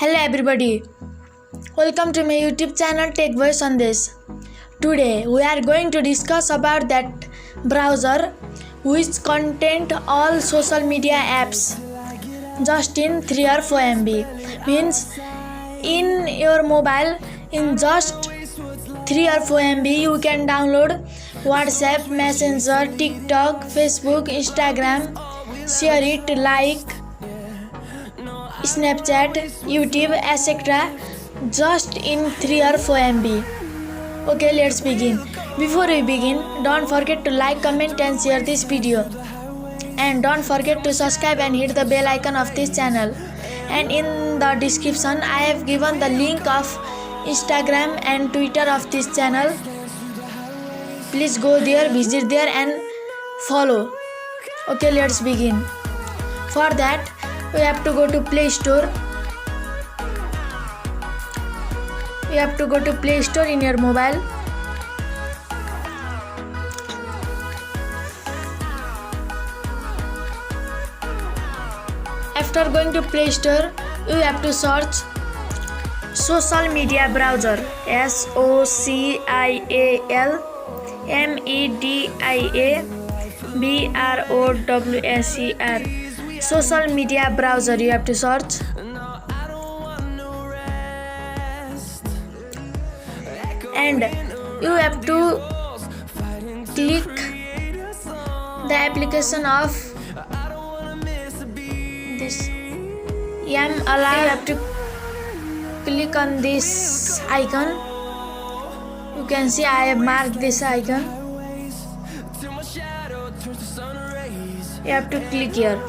Hello everybody, welcome to my YouTube channel TECHBoy Sandesh. Today we are going to discuss about that browser which contains all social media apps just in 3 or 4 MB. Means in your mobile in just 3 or 4 MB you can download WhatsApp, Messenger, TikTok, Facebook, Instagram, share it, like Snapchat, YouTube, etc. just in 3 or 4 MB. Okay, let's begin. Before we begin, don't forget to like, comment and share this video. And don't forget to subscribe and hit the bell icon of this channel. And in the description, I have given the link of Instagram and Twitter of this channel. Please go there, visit there and follow. Okay, let's begin. For that, we have to go to Play Store. You have to go to Play Store in your mobile. After going to Play Store, you have to search social media browser, SOCIALMEDIA BROWSER. Social media browser you have to search. And you have to click the application of this MLI. You have to click on this icon. You can see I have marked this icon. You have to click here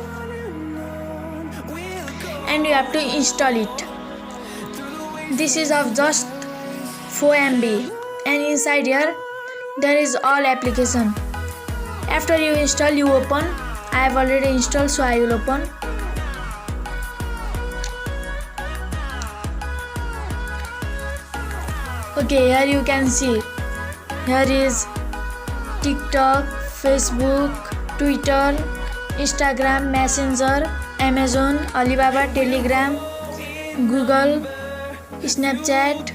and you have to install it. This is of just 4 MB and inside here there is all application. After you install, you open. I have already installed, so I will open. Okay, here you can see here is TikTok, Facebook, Twitter, Instagram, Messenger, Amazon, Alibaba, Telegram, Google, Snapchat.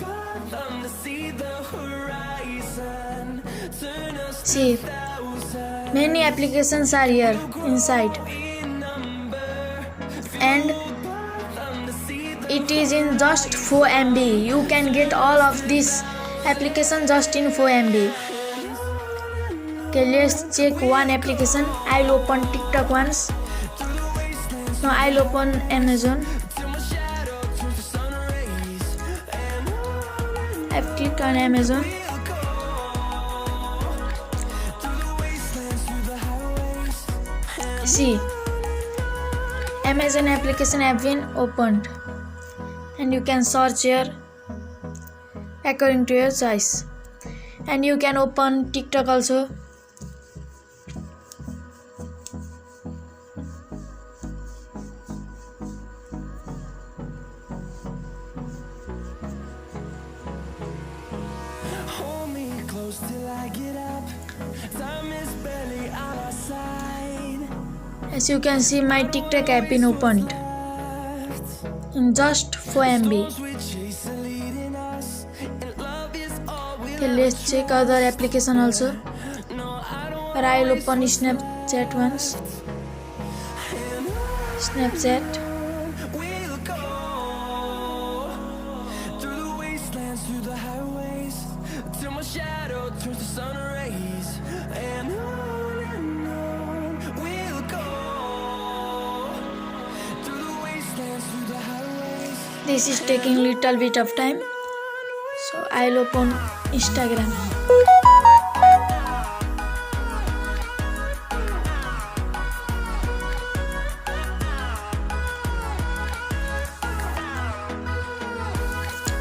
See, many applications are here inside, and it is in just 4 MB. You can get all of this application just in 4 MB. Okay, let's check one application. I'll open TikTok once. Now I'll open Amazon. I've clicked on Amazon. See, Amazon application have been opened and you can search here according to your choice. And you can open TikTok also. As you can see, my TikTok have been opened in just 4 MB. Okay, let's check other application also. But I will open Snapchat once. Snapchat. This is taking little bit of time, so I'll open Instagram.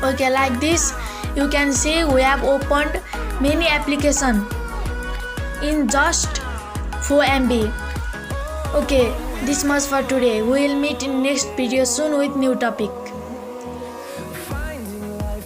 Okay, like this you can see we have opened many applications in just 4 MB. Okay, this much for today. We will meet in next video soon with new topic.